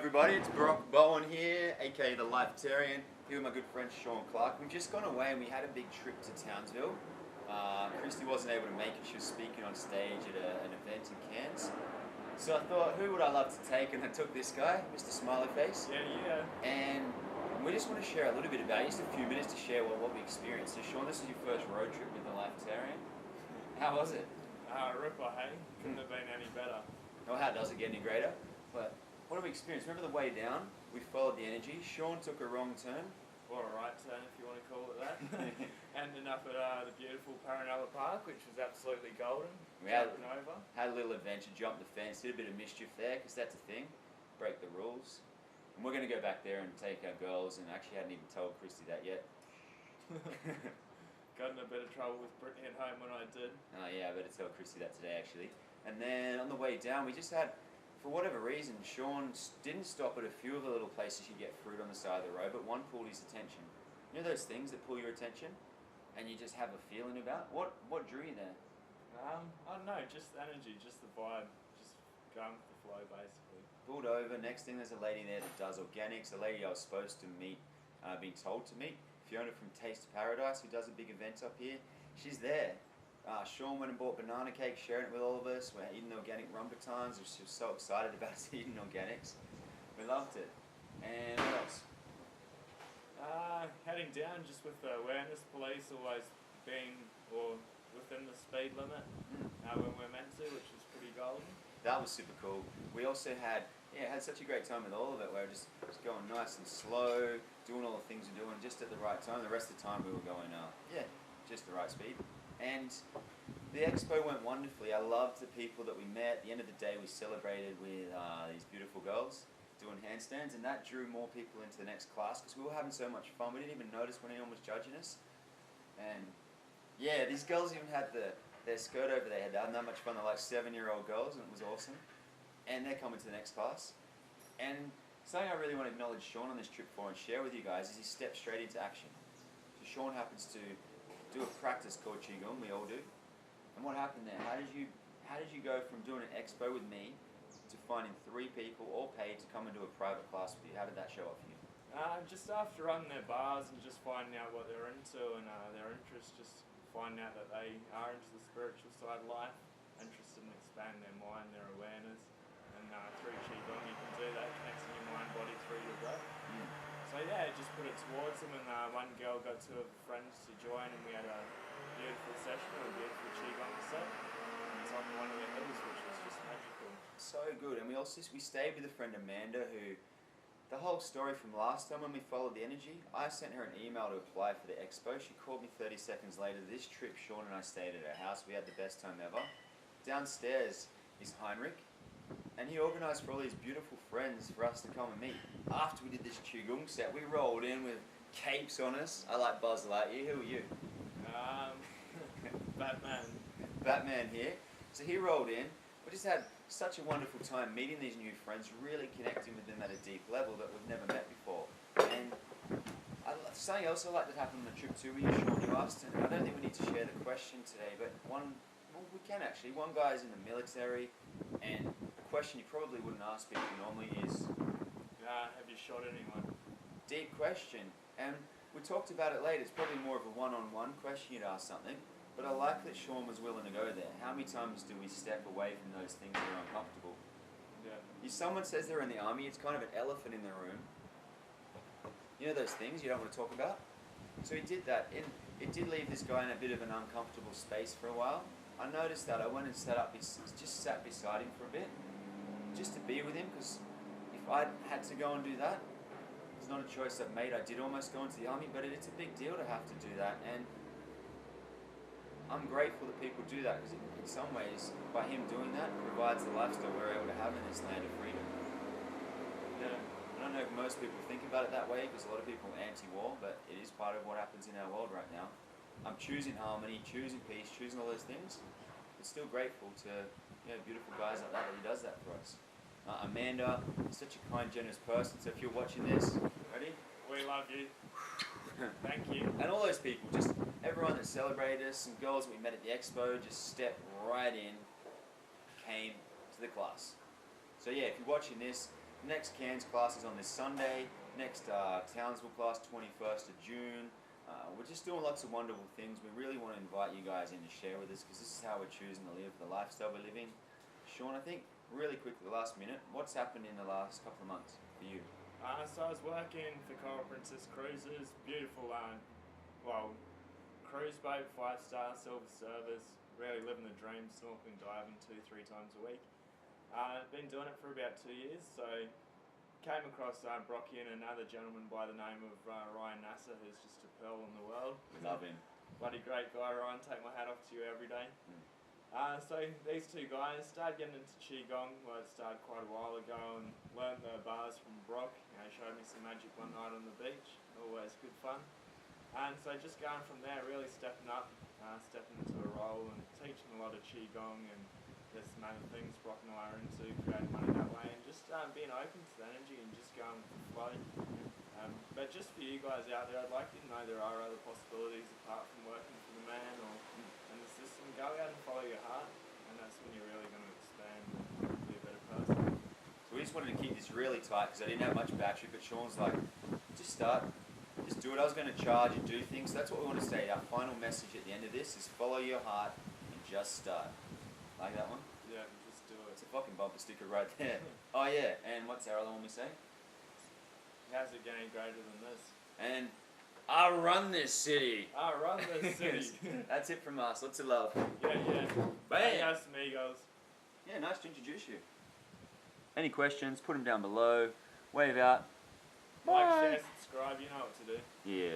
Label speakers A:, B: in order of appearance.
A: everybody, it's Brock Bowen here, aka the Lifetarian, here with my good friend Sean Clarke. We've just gone away and we had a big trip to Townsville. Christy wasn't able to make it, she was speaking on stage at an event in Cairns. So I thought, who would I love to take? And I took this guy, Mr. Smiley Face.
B: Yeah.
A: And we just want to share a little bit about it, just a few minutes to share what we experienced. So Sean, this is your first road trip with the Lifetarian. How was it?
B: Ripper, hey? Couldn't have been any better.
A: Well, how does it get any greater? But what have we experienced? Remember the way down? We followed the energy. Sean took a wrong turn.
B: Or a right turn, if you want to call it that. Ended up at the beautiful Paranella Park, which was absolutely golden.
A: We had a little adventure, jumped the fence, did a bit of mischief there, because that's a thing. Break the rules. And we're going to go back there and take our girls, and actually hadn't even told Christy that yet.
B: Got in a bit of trouble with Brittany at home when I did.
A: Oh yeah, I better tell Christy that today actually. And then on the way down, we just had, for whatever reason, Sean didn't stop at a few of the little places you get fruit on the side of the road, but one pulled his attention. You know those things that pull your attention, and you just have a feeling about? What drew you there?
B: I don't know, just energy, just the vibe, just going with the flow basically.
A: Pulled over, next thing there's a lady there that does organics, a lady I was supposed to meet, been told to meet. Fiona from Taste Paradise, who does a big event up here, she's there. Sean went and bought banana cake, sharing it with all of us. We're eating organic rumpetons. She was so excited about us eating organics. We loved it. And what else?
B: Heading down just with the awareness police always being or within the speed limit when we're meant to, which was pretty golden.
A: That was super cool. We also had such a great time with all of it. We were just going nice and slow, doing all the things we're doing just at the right time. The rest of the time we were going, just the right speed. And the expo went wonderfully. I loved the people that we met. At the end of the day, we celebrated with these beautiful girls doing handstands, and that drew more people into the next class because we were having so much fun. We didn't even notice when anyone was judging us. And yeah, these girls even had their skirt over their head. They had that much fun. They're like 7-year-old girls, and it was awesome. And they're coming to the next class. And something I really want to acknowledge Sean on this trip for and share with you guys is he stepped straight into action. So Sean happens to do a practice called Qigong, we all do. And what happened there? How did you go from doing an expo with me to finding 3 people, all paid, to come and do a private class with you? How did that show up for you?
B: Just after running their bars and just finding out what they're into and their interests, just finding out that they are into the spiritual side of life, interested in expanding their mind, their awareness. And through Qigong you can do that, connecting your mind, body through your breath. So yeah, just put it towards them, and one girl got 2 of her friends to join, and we had a beautiful session, a beautiful Qigong set. And it's on one of the hills, which was just magical.
A: So good. And we stayed with a friend Amanda, who, the whole story from last time when we followed the energy, I sent her an email to apply for the expo. She called me 30 seconds later. This trip, Sean and I stayed at her house. We had the best time ever. Downstairs is Heinrich, and he organised for all these beautiful friends for us to come and meet. After we did this Qigong set, we rolled in with capes on us. I like Buzz Lightyear. Who are you?
B: Batman.
A: Batman here. So he rolled in. We just had such a wonderful time meeting these new friends, really connecting with them at a deep level that we've never met before. And something else I like that happened on the trip too with you, Sean. You asked, and I don't think we need to share the question today, but we can actually. One guy is in the military, and a question you probably wouldn't ask people normally is,
B: have you shot anyone?
A: Deep question. And we talked about it later. It's probably more of a one-on-one question you'd ask something. But I like that Sean was willing to go there. How many times do we step away from those things that are uncomfortable?
B: Yeah.
A: If someone says they're in the army, it's kind of an elephant in the room. You know those things you don't want to talk about? So he did that. It did leave this guy in a bit of an uncomfortable space for a while. I noticed that. I went and sat beside him for a bit, just to be with him, because if I had to go and do that, it's not a choice I've made. I did almost go into the army, but it's a big deal to have to do that, and I'm grateful that people do that, because in some ways, by him doing that, provides the lifestyle we're able to have in this land of freedom.
B: Yeah.
A: I don't know if most people think about it that way, because a lot of people are anti-war, but it is part of what happens in our world right now. I'm choosing harmony, choosing peace, choosing all those things. But still grateful to beautiful guys like that he does that for us. Amanda is such a kind, generous person, so if you're watching this, ready?
B: We love you. Thank you.
A: And all those people, just everyone that celebrated us, and girls that we met at the expo, just stepped right in, came to the class. So yeah, if you're watching this, Next Cairns class is on this Sunday. Next Townsville class, 21st of June. We're just doing lots of wonderful things. We really want to invite you guys in to share with us because this is how we're choosing to live, the lifestyle we're living. Sean, I think really quickly, the last minute, what's happened in the last couple of months for you?
B: So I was working for Coral Princess Cruises, beautiful, cruise boat, 5-star, silver service, really living the dream, snorkeling, diving 2-3 times a week. Been doing it for about 2 years, so came across Brocky and another gentleman by the name of Ryan Nasser, who's just a pearl in the world.
A: Love him.
B: Bloody great guy, Ryan, take my hat off to you every day. So these two guys started getting into Qigong, well it started quite a while ago, and learned the bars from Brock. Showed me some magic one night on the beach, always good fun. And so just going from there, really stepping up, stepping into a role and teaching a lot of Qigong, and there's some other things Brock and I are into, creating money that way, and just being open to the energy and just going with the flow. But just for you guys out there, I'd like you to know there are other possibilities apart from working for the man or in the system. Go out and follow your heart, and that's when you're really going to expand and be a better person.
A: So we just wanted to keep this really tight because I didn't have much battery, but Sean's like, just start, just do it. I was going to charge and do things. So that's what we want to say. Our final message at the end of this is follow your heart and just start. Like that one?
B: Yeah, just do it.
A: It's a fucking bumper sticker right there. Oh yeah, and what's our other one we say?
B: How's it getting greater than this?
A: And I run this city.
B: I run this city.
A: That's it from us. Lots of love.
B: Yeah.
A: Bam.
B: Yes, amigos.
A: Yeah, nice to introduce you. Any questions, put them down below. Wave out.
B: Like,
A: Bye.
B: share, subscribe, you know what to do.
A: Yeah.